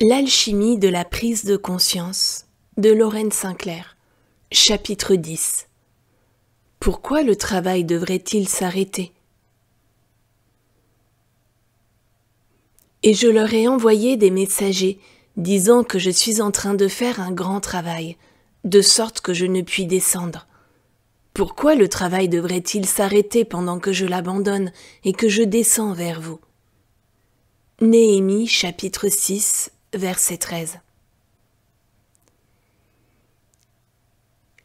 L'alchimie de la prise de conscience de Lorraine Sinclair, chapitre 10. Pourquoi le travail devrait-il s'arrêter? Et je leur ai envoyé des messagers, disant que je suis en train de faire un grand travail, de sorte que je ne puis descendre. Pourquoi le travail devrait-il s'arrêter pendant que je l'abandonne et que je descends vers vous? Néhémie, chapitre 6, verset 13.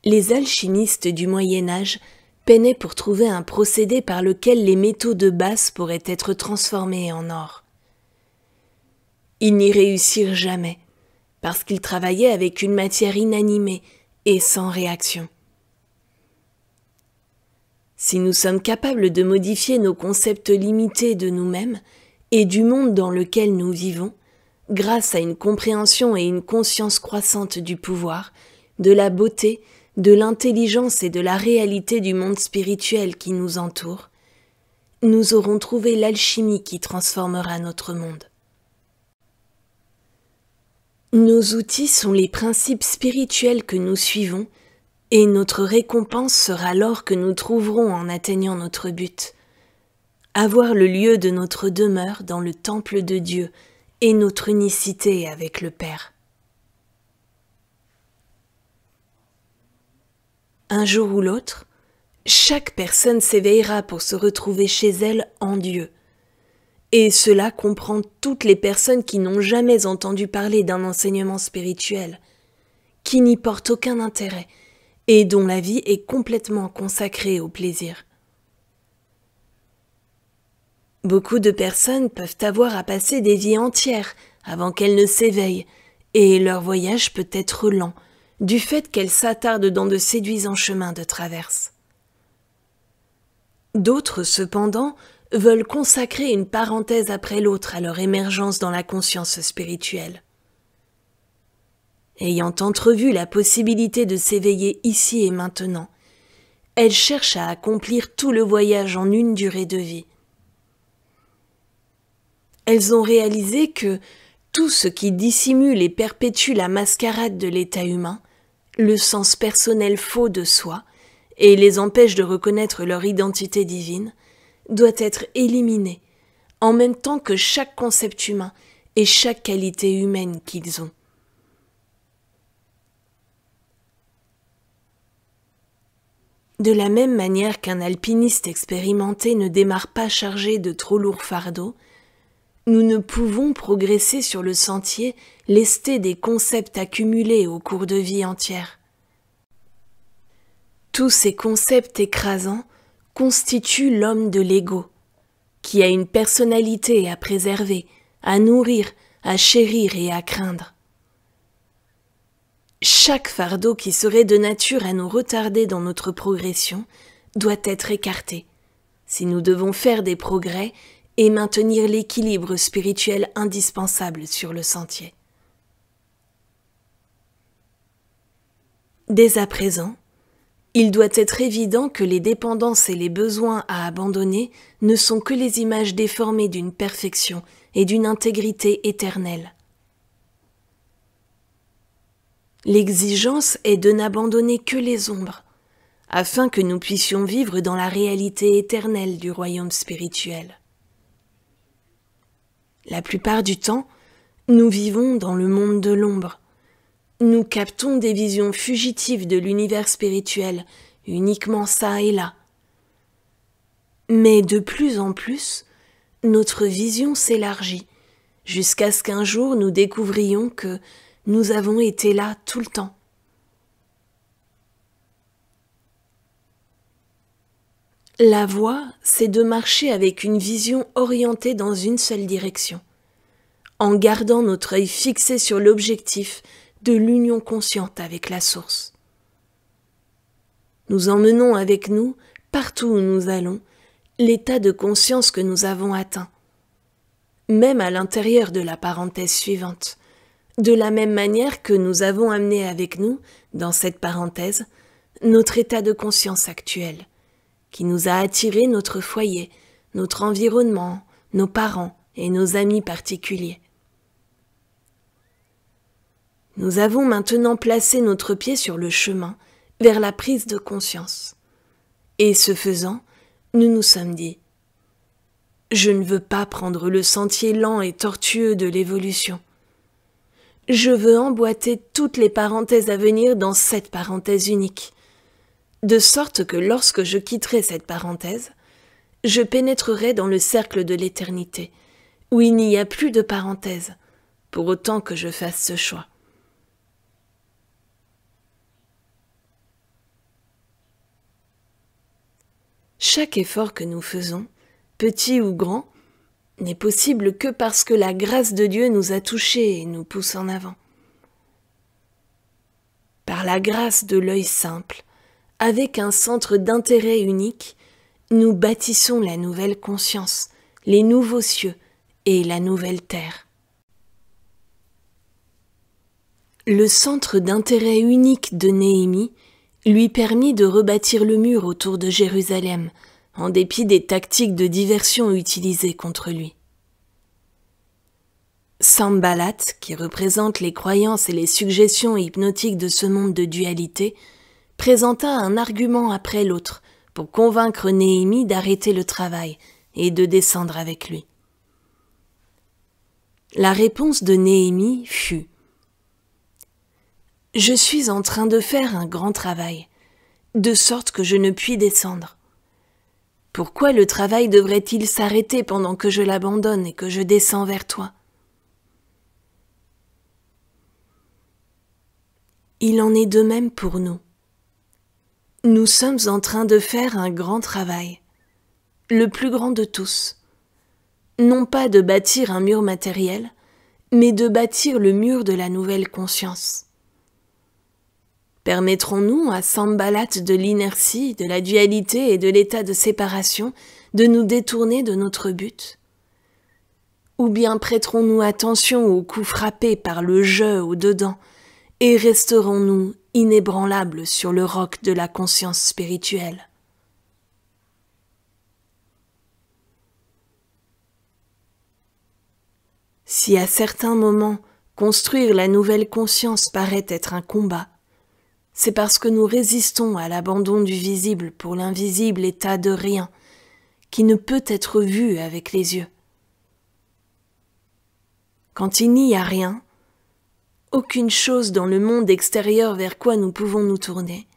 Les alchimistes du Moyen-Âge peinaient pour trouver un procédé par lequel les métaux de base pourraient être transformés en or. Ils n'y réussirent jamais, parce qu'ils travaillaient avec une matière inanimée et sans réaction. Si nous sommes capables de modifier nos concepts limités de nous-mêmes et du monde dans lequel nous vivons, grâce à une compréhension et une conscience croissante du pouvoir, de la beauté, de l'intelligence et de la réalité du monde spirituel qui nous entoure, nous aurons trouvé l'alchimie qui transformera notre monde. Nos outils sont les principes spirituels que nous suivons, et notre récompense sera l'or que nous trouverons en atteignant notre but. Avoir le lieu de notre demeure dans le temple de Dieu et notre unicité avec le Père. Un jour ou l'autre, chaque personne s'éveillera pour se retrouver chez elle en Dieu. Et cela comprend toutes les personnes qui n'ont jamais entendu parler d'un enseignement spirituel, qui n'y portent aucun intérêt et dont la vie est complètement consacrée au plaisir. Beaucoup de personnes peuvent avoir à passer des vies entières avant qu'elles ne s'éveillent, et leur voyage peut être lent, du fait qu'elles s'attardent dans de séduisants chemins de traverse. D'autres, cependant, veulent consacrer une parenthèse après l'autre à leur émergence dans la conscience spirituelle. Ayant entrevu la possibilité de s'éveiller ici et maintenant, elles cherchent à accomplir tout le voyage en une durée de vie. Elles ont réalisé que tout ce qui dissimule et perpétue la mascarade de l'état humain, le sens personnel faux de soi, et les empêche de reconnaître leur identité divine, doit être éliminé, en même temps que chaque concept humain et chaque qualité humaine qu'ils ont. De la même manière qu'un alpiniste expérimenté ne démarre pas chargé de trop lourds fardeaux, nous ne pouvons progresser sur le sentier lestés des concepts accumulés au cours de vie entière. Tous ces concepts écrasants constituent l'homme de l'ego, qui a une personnalité à préserver, à nourrir, à chérir et à craindre. Chaque fardeau qui serait de nature à nous retarder dans notre progression doit être écarté, si nous devons faire des progrès et maintenir l'équilibre spirituel indispensable sur le sentier. Dès à présent, il doit être évident que les dépendances et les besoins à abandonner ne sont que les images déformées d'une perfection et d'une intégrité éternelle. L'exigence est de n'abandonner que les ombres, afin que nous puissions vivre dans la réalité éternelle du royaume spirituel. La plupart du temps, nous vivons dans le monde de l'ombre. Nous captons des visions fugitives de l'univers spirituel, uniquement ça et là. Mais de plus en plus, notre vision s'élargit, jusqu'à ce qu'un jour nous découvrions que nous avons été là tout le temps. La voie, c'est de marcher avec une vision orientée dans une seule direction, en gardant notre œil fixé sur l'objectif de l'union consciente avec la source. Nous emmenons avec nous, partout où nous allons, l'état de conscience que nous avons atteint, même à l'intérieur de la parenthèse suivante, de la même manière que nous avons amené avec nous, dans cette parenthèse, notre état de conscience actuel, qui nous a attiré notre foyer, notre environnement, nos parents et nos amis particuliers. Nous avons maintenant placé notre pied sur le chemin vers la prise de conscience. Et ce faisant, nous nous sommes dit « Je ne veux pas prendre le sentier lent et tortueux de l'évolution. Je veux emboîter toutes les parenthèses à venir dans cette parenthèse unique, de sorte que lorsque je quitterai cette parenthèse, je pénétrerai dans le cercle de l'éternité, où il n'y a plus de parenthèse, pour autant que je fasse ce choix. » Chaque effort que nous faisons, petit ou grand, n'est possible que parce que la grâce de Dieu nous a touchés et nous pousse en avant. Par la grâce de l'œil simple, avec un centre d'intérêt unique, nous bâtissons la nouvelle conscience, les nouveaux cieux et la nouvelle terre. Le centre d'intérêt unique de Néhémie lui permit de rebâtir le mur autour de Jérusalem, en dépit des tactiques de diversion utilisées contre lui. Sanballat, qui représente les croyances et les suggestions hypnotiques de ce monde de dualité, présenta un argument après l'autre pour convaincre Néhémie d'arrêter le travail et de descendre avec lui. La réponse de Néhémie fut « Je suis en train de faire un grand travail, de sorte que je ne puis descendre. Pourquoi le travail devrait-il s'arrêter pendant que je l'abandonne et que je descends vers toi ? Il en est de même pour nous. Nous sommes en train de faire un grand travail, le plus grand de tous. Non pas de bâtir un mur matériel, mais de bâtir le mur de la nouvelle conscience. Permettrons-nous à Sanballat de l'inertie, de la dualité et de l'état de séparation de nous détourner de notre but? Ou bien prêterons-nous attention aux coups frappés par le jeu au-dedans et resterons-nous inébranlables sur le roc de la conscience spirituelle? Si à certains moments, construire la nouvelle conscience paraît être un combat, c'est parce que nous résistons à l'abandon du visible pour l'invisible état de rien, qui ne peut être vu avec les yeux. Quand il n'y a rien, aucune chose dans le monde extérieur vers quoi nous pouvons nous tourner,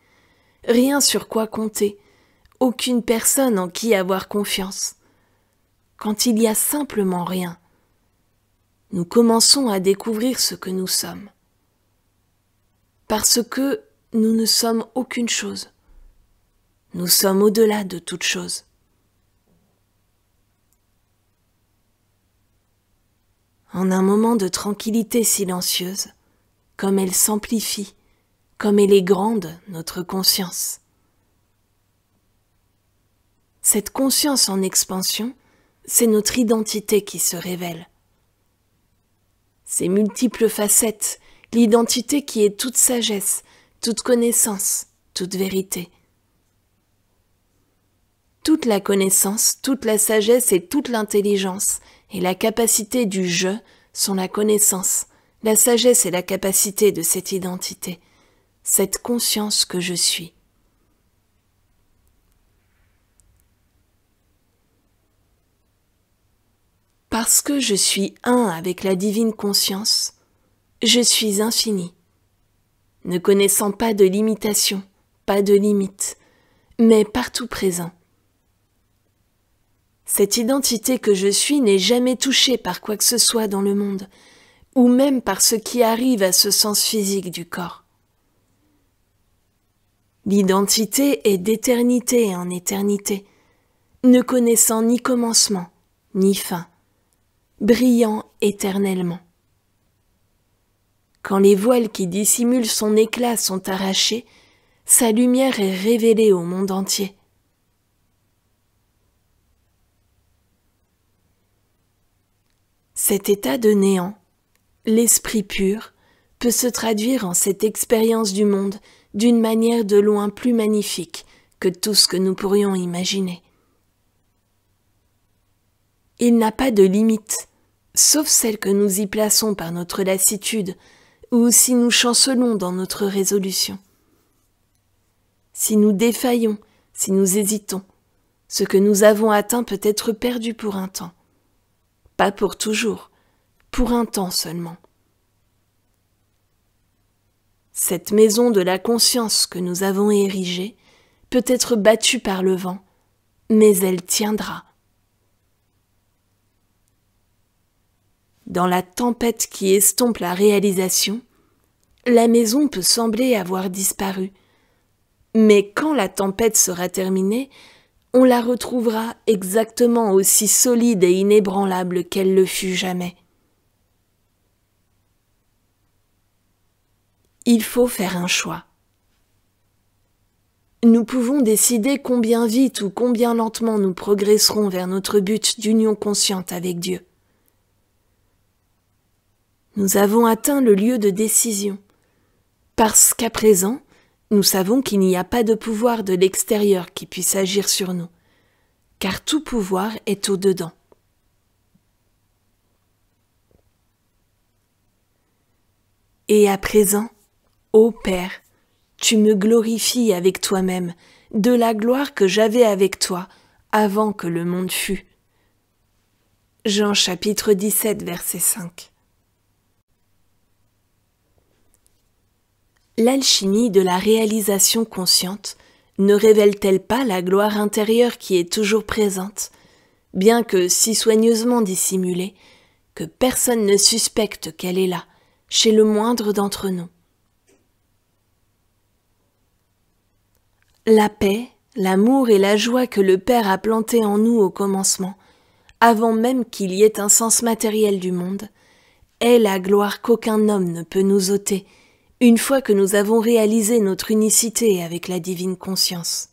rien sur quoi compter, aucune personne en qui avoir confiance. Quand il y a simplement rien, nous commençons à découvrir ce que nous sommes. Parce que nous ne sommes aucune chose. Nous sommes au-delà de toute chose. En un moment de tranquillité silencieuse, comme elle s'amplifie, comme elle est grande, notre conscience. Cette conscience en expansion, c'est notre identité qui se révèle. Ces multiples facettes, l'identité qui est toute sagesse, toute connaissance, toute vérité. Toute la connaissance, toute la sagesse et toute l'intelligence et la capacité du « je » sont la connaissance, la sagesse et la capacité de cette identité, cette conscience que je suis. Parce que je suis un avec la divine conscience, je suis infini, ne connaissant pas de limitation, pas de limite, mais partout présent. Cette identité que je suis n'est jamais touchée par quoi que ce soit dans le monde, ou même par ce qui arrive à ce sens physique du corps. L'identité est d'éternité en éternité, ne connaissant ni commencement, ni fin, brillant éternellement. Quand les voiles qui dissimulent son éclat sont arrachés, sa lumière est révélée au monde entier. Cet état de néant, l'esprit pur, peut se traduire en cette expérience du monde d'une manière de loin plus magnifique que tout ce que nous pourrions imaginer. Il n'a pas de limite, sauf celle que nous y plaçons par notre lassitude, ou si nous chancelons dans notre résolution. Si nous défaillons, si nous hésitons, ce que nous avons atteint peut être perdu pour un temps. Pas pour toujours, pour un temps seulement. Cette maison de la conscience que nous avons érigée peut être battue par le vent, mais elle tiendra. Dans la tempête qui estompe la réalisation, la maison peut sembler avoir disparu, mais quand la tempête sera terminée, on la retrouvera exactement aussi solide et inébranlable qu'elle le fut jamais. Il faut faire un choix. Nous pouvons décider combien vite ou combien lentement nous progresserons vers notre but d'union consciente avec Dieu. Nous avons atteint le lieu de décision, parce qu'à présent, nous savons qu'il n'y a pas de pouvoir de l'extérieur qui puisse agir sur nous, car tout pouvoir est au-dedans. Et à présent, ô Père, tu me glorifies avec toi-même de la gloire que j'avais avec toi avant que le monde fût. Jean chapitre 17, verset 5. L'alchimie de la réalisation consciente ne révèle-t-elle pas la gloire intérieure qui est toujours présente, bien que si soigneusement dissimulée, que personne ne suspecte qu'elle est là, chez le moindre d'entre nous? La paix, l'amour et la joie que le Père a plantés en nous au commencement, avant même qu'il y ait un sens matériel du monde, est la gloire qu'aucun homme ne peut nous ôter, une fois que nous avons réalisé notre unicité avec la divine conscience.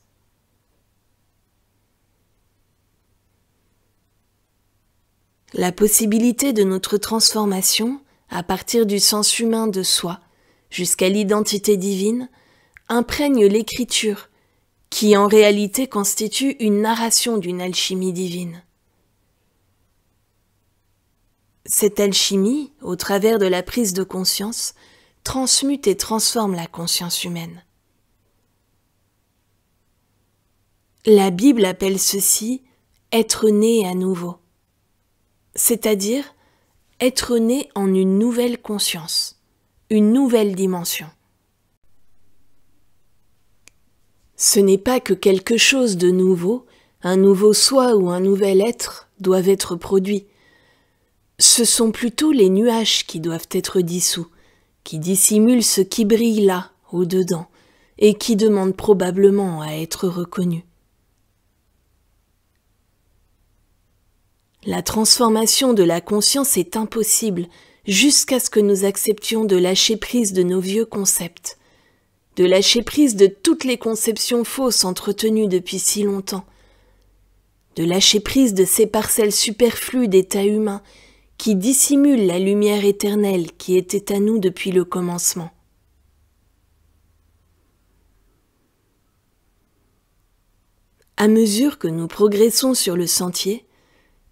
La possibilité de notre transformation, à partir du sens humain de soi, jusqu'à l'identité divine, imprègne l'écriture, qui en réalité constitue une narration d'une alchimie divine. Cette alchimie, au travers de la prise de conscience, transmute et transforme la conscience humaine. La Bible appelle ceci « être né à nouveau », c'est-à-dire être né en une nouvelle conscience, une nouvelle dimension. Ce n'est pas que quelque chose de nouveau, un nouveau soi ou un nouvel être, doivent être produits. Ce sont plutôt les nuages qui doivent être dissous, qui dissimulent ce qui brille là, au-dedans, et qui demande probablement à être reconnu. La transformation de la conscience est impossible jusqu'à ce que nous acceptions de lâcher prise de nos vieux concepts, de lâcher prise de toutes les conceptions fausses entretenues depuis si longtemps, de lâcher prise de ces parcelles superflues d'état humain qui dissimulent la lumière éternelle qui était à nous depuis le commencement. À mesure que nous progressons sur le sentier,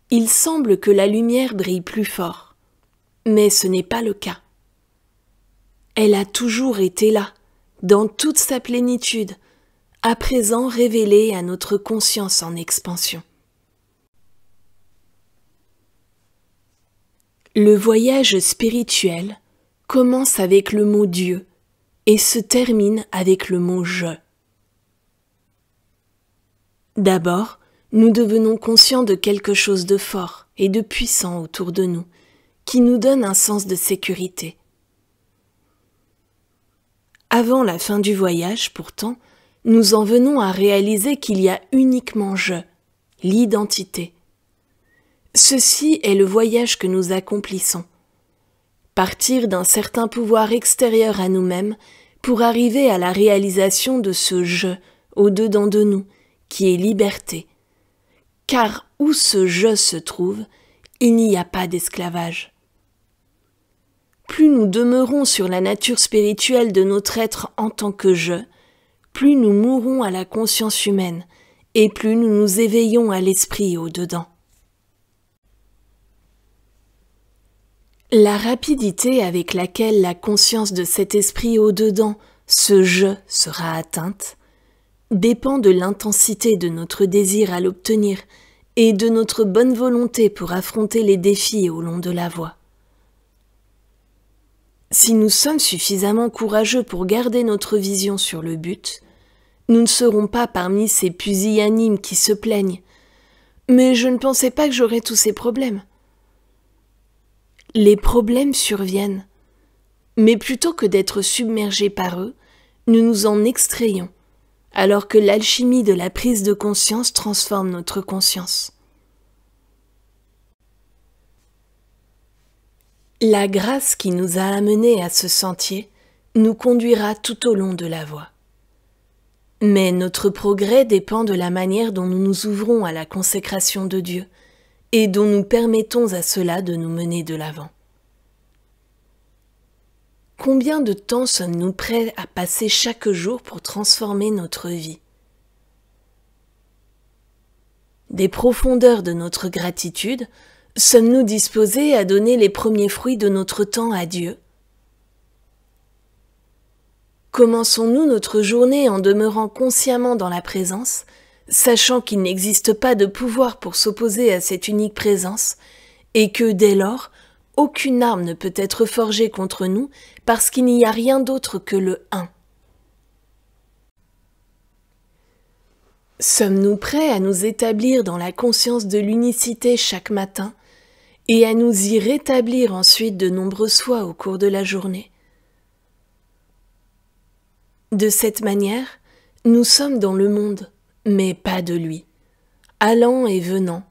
il semble que la lumière brille plus fort, mais ce n'est pas le cas. Elle a toujours été là, dans toute sa plénitude, à présent révélée à notre conscience en expansion. Le voyage spirituel commence avec le mot Dieu et se termine avec le mot je. D'abord, nous devenons conscients de quelque chose de fort et de puissant autour de nous, qui nous donne un sens de sécurité. Avant la fin du voyage, pourtant, nous en venons à réaliser qu'il y a uniquement je, l'identité. Ceci est le voyage que nous accomplissons. Partir d'un certain pouvoir extérieur à nous-mêmes pour arriver à la réalisation de ce je au-dedans de nous, qui est liberté. Car où ce je se trouve, il n'y a pas d'esclavage. Plus nous demeurons sur la nature spirituelle de notre être en tant que je, plus nous mourrons à la conscience humaine et plus nous nous éveillons à l'esprit au-dedans. La rapidité avec laquelle la conscience de cet esprit au-dedans, ce « je » sera atteinte, dépend de l'intensité de notre désir à l'obtenir et de notre bonne volonté pour affronter les défis au long de la voie. Si nous sommes suffisamment courageux pour garder notre vision sur le but, nous ne serons pas parmi ces pusillanimes qui se plaignent. Mais je ne pensais pas que j'aurais tous ces problèmes. Les problèmes surviennent, mais plutôt que d'être submergés par eux, nous nous en extrayons, alors que l'alchimie de la prise de conscience transforme notre conscience. La grâce qui nous a amenés à ce sentier nous conduira tout au long de la voie. Mais notre progrès dépend de la manière dont nous nous ouvrons à la consécration de Dieu et dont nous permettons à cela de nous mener de l'avant. Combien de temps sommes-nous prêts à passer chaque jour pour transformer notre vie? Des profondeurs de notre gratitude, sommes-nous disposés à donner les premiers fruits de notre temps à Dieu? Commençons-nous notre journée en demeurant consciemment dans la présence, sachant qu'il n'existe pas de pouvoir pour s'opposer à cette unique présence, et que, dès lors, aucune arme ne peut être forgée contre nous parce qu'il n'y a rien d'autre que le Un. Sommes-nous prêts à nous établir dans la conscience de l'unicité chaque matin et à nous y rétablir ensuite de nombreuses fois au cours de la journée? De cette manière, nous sommes dans le monde, mais pas de lui, allant et venant,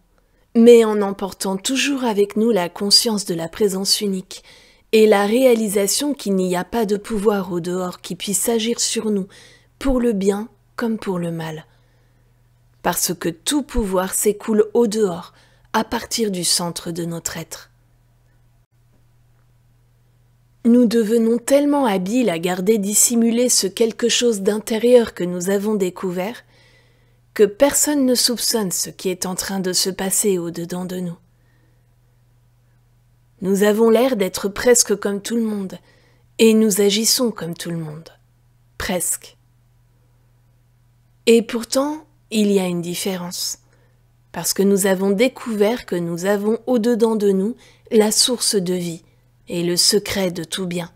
mais en emportant toujours avec nous la conscience de la présence unique et la réalisation qu'il n'y a pas de pouvoir au dehors qui puisse agir sur nous, pour le bien comme pour le mal. Parce que tout pouvoir s'écoule au dehors, à partir du centre de notre être. Nous devenons tellement habiles à garder dissimulé ce quelque chose d'intérieur que nous avons découvert, que personne ne soupçonne ce qui est en train de se passer au-dedans de nous. Nous avons l'air d'être presque comme tout le monde, et nous agissons comme tout le monde. Presque. Et pourtant, il y a une différence, parce que nous avons découvert que nous avons au-dedans de nous la source de vie et le secret de tout bien.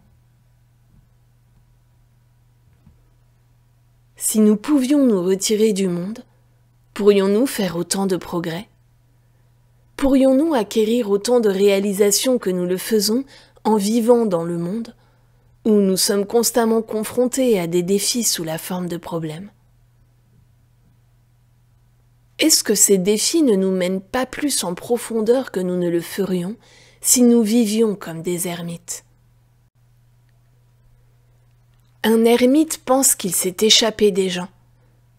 Si nous pouvions nous retirer du monde, pourrions-nous faire autant de progrès? Pourrions-nous acquérir autant de réalisations que nous le faisons en vivant dans le monde, où nous sommes constamment confrontés à des défis sous la forme de problèmes? Est-ce que ces défis ne nous mènent pas plus en profondeur que nous ne le ferions si nous vivions comme des ermites? Un ermite pense qu'il s'est échappé des gens,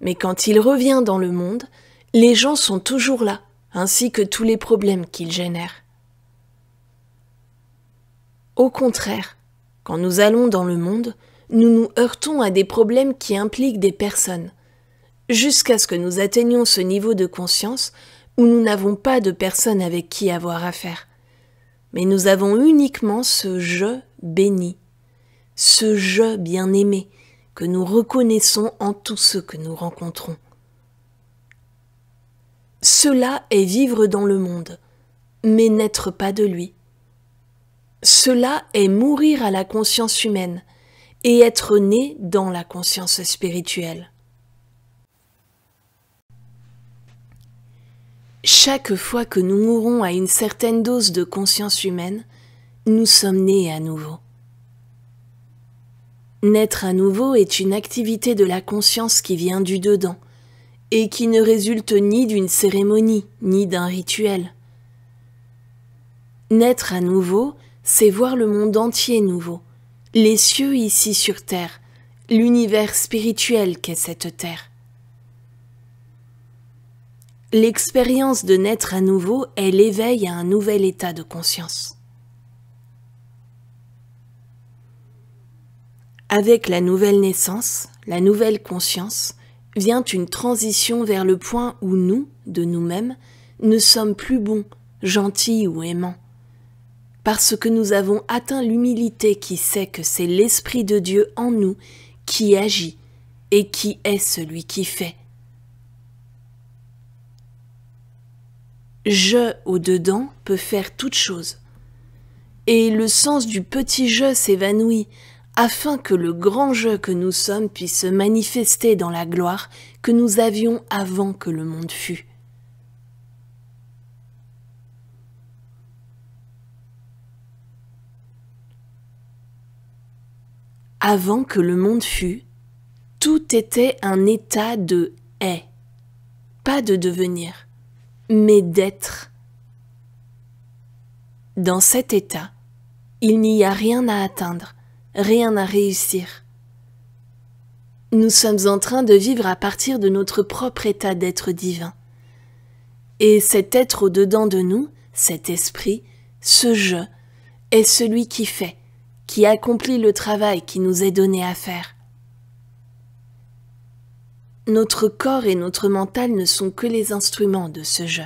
mais quand il revient dans le monde, les gens sont toujours là, ainsi que tous les problèmes qu'ils génèrent. Au contraire, quand nous allons dans le monde, nous nous heurtons à des problèmes qui impliquent des personnes, jusqu'à ce que nous atteignions ce niveau de conscience où nous n'avons pas de personne avec qui avoir affaire. Mais nous avons uniquement ce « je » béni, ce « je » bien-aimé que nous reconnaissons en tous ceux que nous rencontrons. Cela est vivre dans le monde, mais n'être pas de lui. Cela est mourir à la conscience humaine et être né dans la conscience spirituelle. Chaque fois que nous mourons à une certaine dose de conscience humaine, nous sommes nés à nouveau. Naître à nouveau est une activité de la conscience qui vient du dedans et qui ne résulte ni d'une cérémonie ni d'un rituel. Naître à nouveau, c'est voir le monde entier nouveau, les cieux ici sur terre, l'univers spirituel qu'est cette terre. L'expérience de naître à nouveau est l'éveil à un nouvel état de conscience. Avec la nouvelle naissance, la nouvelle conscience, vient une transition vers le point où nous, de nous-mêmes, ne sommes plus bons, gentils ou aimants, parce que nous avons atteint l'humilité qui sait que c'est l'Esprit de Dieu en nous qui agit et qui est celui qui fait. Je au-dedans peut faire toute chose. Et le sens du petit je s'évanouit afin que le grand je que nous sommes puisse se manifester dans la gloire que nous avions avant que le monde fût. Avant que le monde fût, tout était un état de est, pas de devenir, mais d'être. Dans cet état, il n'y a rien à atteindre, rien à réussir. Nous sommes en train de vivre à partir de notre propre état d'être divin. Et cet être au-dedans de nous, cet esprit, ce je, est celui qui fait, qui accomplit le travail qui nous est donné à faire. Notre corps et notre mental ne sont que les instruments de ce je.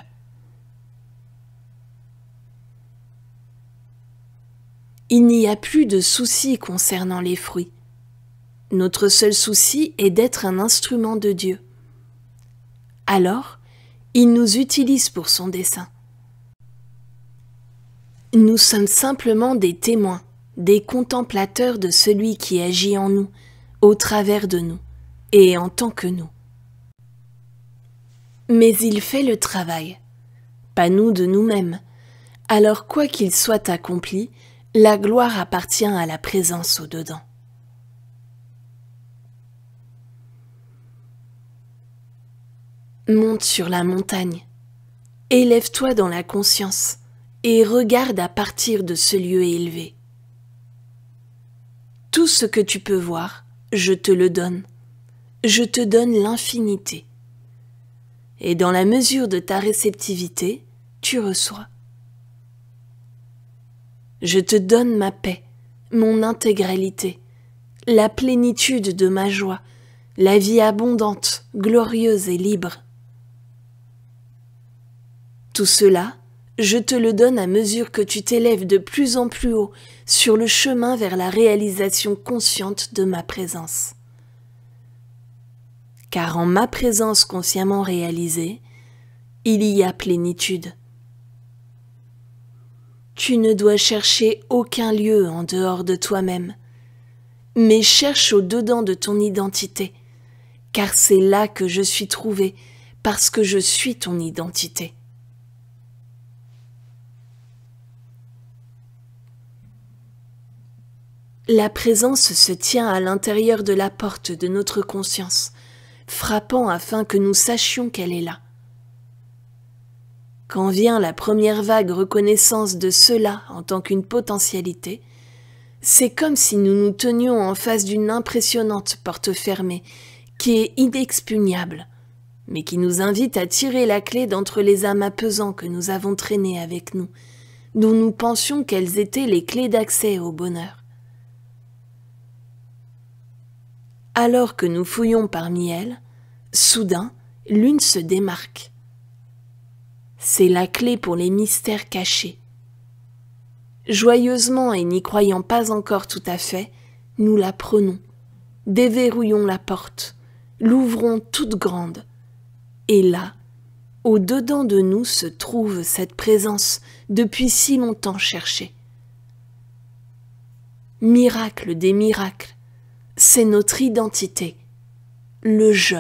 Il n'y a plus de souci concernant les fruits. Notre seul souci est d'être un instrument de Dieu. Alors, il nous utilise pour son dessein. Nous sommes simplement des témoins, des contemplateurs de celui qui agit en nous, au travers de nous, et en tant que nous. Mais il fait le travail, pas nous de nous-mêmes. Alors quoi qu'il soit accompli, la gloire appartient à la présence au-dedans. Monte sur la montagne, élève-toi dans la conscience et regarde à partir de ce lieu élevé. Tout ce que tu peux voir, je te le donne. Je te donne l'infinité. Et dans la mesure de ta réceptivité, tu reçois. Je te donne ma paix, mon intégralité, la plénitude de ma joie, la vie abondante, glorieuse et libre. Tout cela, je te le donne à mesure que tu t'élèves de plus en plus haut sur le chemin vers la réalisation consciente de ma présence. Car en ma présence consciemment réalisée, il y a plénitude. Tu ne dois chercher aucun lieu en dehors de toi-même, mais cherche au-dedans de ton identité, car c'est là que je suis trouvé, parce que je suis ton identité. La présence se tient à l'intérieur de la porte de notre conscience, frappant afin que nous sachions qu'elle est là. Quand vient la première vague reconnaissance de cela en tant qu'une potentialité, c'est comme si nous nous tenions en face d'une impressionnante porte fermée qui est inexpugnable, mais qui nous invite à tirer la clé d'entre les amas pesants que nous avons traînés avec nous, dont nous pensions qu'elles étaient les clés d'accès au bonheur. Alors que nous fouillons parmi elles, soudain, l'une se démarque. C'est la clé pour les mystères cachés. Joyeusement et n'y croyant pas encore tout à fait, nous la prenons, déverrouillons la porte, l'ouvrons toute grande. Et là, au-dedans de nous se trouve cette présence depuis si longtemps cherchée. Miracle des miracles, c'est notre identité, le je.